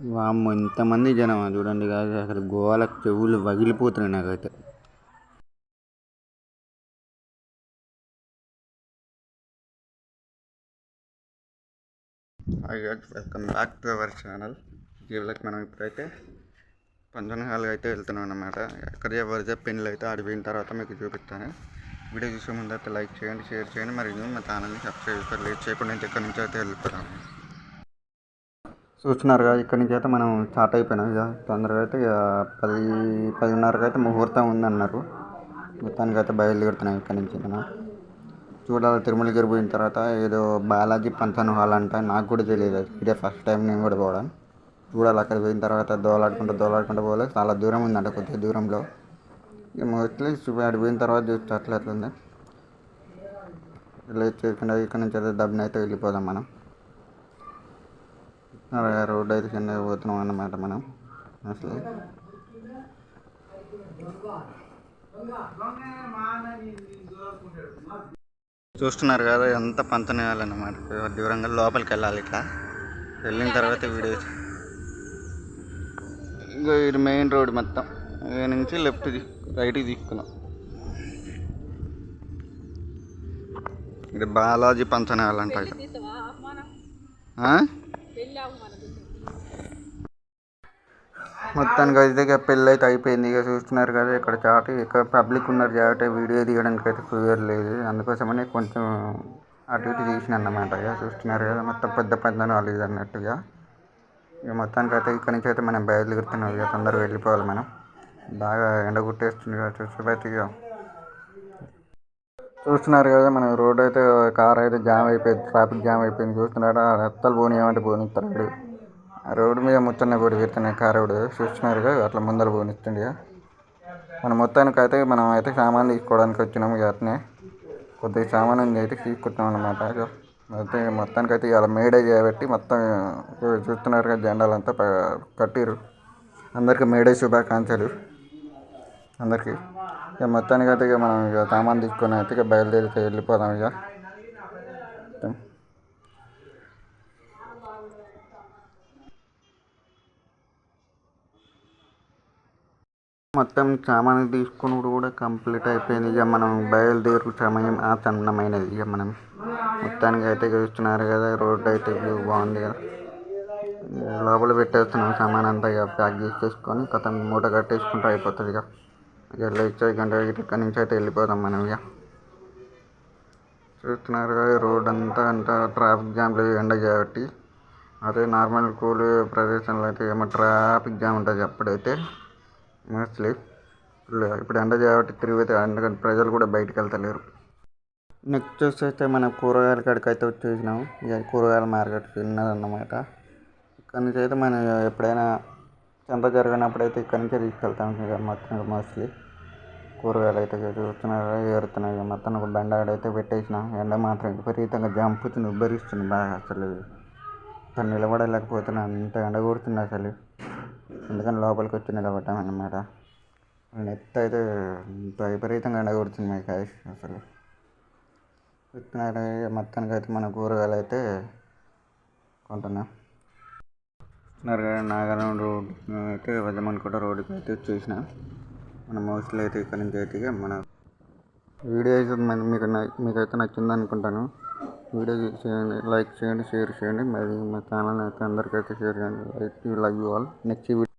వామ్మో! ఇంతమంది జనమా చూడండి గాయ్స్, అసలు గోవాలకు చెవులు పగిలిపోతున్నాయి నాకైతే. Hi guys, welcome back to our channel. జీవులకు మనం ఇప్పుడైతే ఫంక్షన్ హాల్కి అయితే వెళ్తున్నాం అన్నమాట. ఎక్కడ ఎవరిదే పెళ్ళి అయితే ఆడిపోయిన తర్వాత మీకు చూపిస్తాను. వీడియో చూసే ముందు అయితే లైక్ చేయండి, షేర్ చేయండి, మరియు మా ఛానల్ని సబ్స్క్రైబ్ చేస్తారు. లేట్ చేయకుండా అయితే ఇక్కడ నుంచి అయితే వెళ్ళిపోతాము. చూస్తున్నారు కదా, ఇక్కడ నుంచి అయితే మనం స్టార్ట్ అయిపోయినాం. ఇక తొందరగా అయితే ఇక 10:30కి అయితే ముహూర్తం ఉందన్నారు. మొత్తానికి అయితే బయలుదేరుతున్నాం ఇక్కడ నుంచి. మనం చూడాలి, తిరుమలగిరి పోయిన తర్వాత ఏదో బాలాజీ ఫంక్షన్ హాల్ అంట. నాకు కూడా తెలియదు, ఇదే ఫస్ట్ టైం నేను కూడా పోవడం. చూడాలి, అక్కడ పోయిన తర్వాత దోలాడుకుంటూ పోలే, చాలా దూరం ఉందంట, కొద్దిగా దూరంలో. ఇక మోస్ట్లీ అక్కడ పోయిన తర్వాత చూస్తే అట్లా లేట్ చేయకుండా ఇక్కడ నుంచి అయితే దబ్బున అయితే వెళ్ళిపోదాం మనం. రోడ్డు అయితే చిన్నగా పోతున్నాం అన్నమాట మనం. అసలు చూస్తున్నారు కదా, ఎంత పంచన వేయాలన్నమాట. దూరంగా లోపలికి వెళ్ళాలి. ఇట్లా వెళ్ళిన తర్వాత వీడియో ఇంకా ఇది మెయిన్ రోడ్ మొత్తం. ఈ నుంచి రైట్కి తీసుకున్నాం. ఇది బాలాజీ పంచన వేయాలంట. మొత్తానికి అయితే ఇక పెళ్ళి అయితే అయిపోయింది. ఇక చూస్తున్నారు కదా, ఇక్కడ ఇక్కడ పబ్లిక్ ఉన్నారు కాబట్టి వీడియో తీయడానికి అయితే కుదరలేదు. అందుకోసమని కొంచెం అటు ఇటు తీసిన అన్నమాట. ఇక చూస్తున్నారు కదా, మొత్తం పెద్ద వాళ్ళు ఇది అన్నట్టుగా. ఇక మొత్తానికి అయితే ఇక్కడ నుంచి అయితే మనం బయలుదేరుతున్నాం. ఇక తొందరగా వెళ్ళిపోవాలి మనం. బాగా ఎండ కుట్టేస్తుంది కదా చూస్తే. ఇక చూస్తున్నారు కదా, మనం రోడ్ అయితే కార్ అయితే జామ్ అయిపోయింది, ట్రాఫిక్ జామ్ అయిపోయింది. చూస్తున్నారా, రత్తలు పోనీయమంటే పోనిస్తాడు. ఆ రోడ్డు మీద ముచ్చన్న కూడా పెడుతున్నాయి కారుడు. చూస్తున్నారు కదా, అట్లా ముందర పోనిస్తుండే. మనం మొత్తానికి అయితే మనం అయితే సామాన్ తీసుకోవడానికి వచ్చినాము. ఇక అట్నే కొద్దిగా సామాన్ అయితే తీసుకుంటాం అన్నమాట. అయితే మొత్తానికి అయితే ఇలా మేడే చేయబట్టి మొత్తం చూస్తున్నారు కదా, జెండాలంతా కట్టిరు. అందరికీ మేడే శుభాకాంక్షలు అందరికీ. ఇక మొత్తానికి అయితే ఇక మనం ఇక సామాన్ తీసుకొని అయితే ఇక బయలుదేరితే వెళ్ళిపోదాం. ఇక మొత్తం సామాన్ తీసుకుని కూడా కంప్లీట్ అయిపోయింది. ఇక మనం బయలుదేరు సమయం ఆసన్నమైనది. ఇక మనం మొత్తానికి అయితే చూస్తున్నారు కదా, రోడ్డు అయితే బాగుంది కదా. లోపల పెట్టేస్తున్నాం సామాన్ అంతా. ఇక ప్యాక్ చేసేసుకొని కొత్త మూట కట్టేసుకుంటూ అయిపోతుంది. ఇక లేట్ గంట ఇక్కడి నుంచి అయితే వెళ్ళిపోతాం మనం. ఇక చూస్తున్నారు కదా, రోడ్ అంతా ట్రాఫిక్ జామ్లో ఎండ కాబట్టి. అదే నార్మల్ కూల్ ప్రదేశంలో అయితే ఏమో ట్రాఫిక్ జామ్ ఉంటుంది అప్పుడైతే మోస్ట్లీ. ఇప్పుడు ఎండ కాబట్టి తిరిగితే ఎందుకంటే ప్రజలు కూడా బయటకు వెళ్తలేరు. నెక్స్ట్ చూస్తే మనం కూరగాయల కాడికి అయితే వచ్చేసినాం. ఇక కూరగాయల మార్కెట్ చిన్నదన్నమాట. ఇక్కడ నుంచి అయితే మనం ఎప్పుడైనా చెంత జరిగినప్పుడు అయితే ఇక్కడ నుంచే తీసుకెళ్తాం. ఇక మొత్తం మోస్ట్లీ కూరగాయలు అయితే చూస్తున్నారా, ఏరుతున్నాయి. ఇక మొత్తం ఒక బండాడైతే పెట్టేసినాం. ఎండ మాత్రం విపరీతంగా జంపుతుంది, ఉబ్బరిస్తుంది బాగా. అసలు ఇక్కడ నిలబడలేకపోతున్నా, అంత ఎండ కొడుతుంది అసలు. ఎందుకని లోపలికి వచ్చి నిలబడ్డాం అన్నమాట. నెట్ అయితే విపరీతంగా ఎండ కొడుతుంది మీకు అసలు. మొత్తానికి అయితే మన కూరగాయలు అయితే కొంటున్నాం. చూస్తున్నారు కదా, నాగారం రోడ్ అయితే వజమన్కోట రోడ్డుకి అయితే వచ్చేసిన. మన మోస్ట్లీ అయితే ఇక్కడ నుంచి అయితే మన వీడియో అయితే మీకైతే నచ్చింది అనుకుంటాను. వీడియో చేయండి, లైక్ చేయండి, షేర్ చేయండి, మరి మా ఛానల్ అయితే అందరికైతే షేర్ చేయండి. Like you, love you all. Next video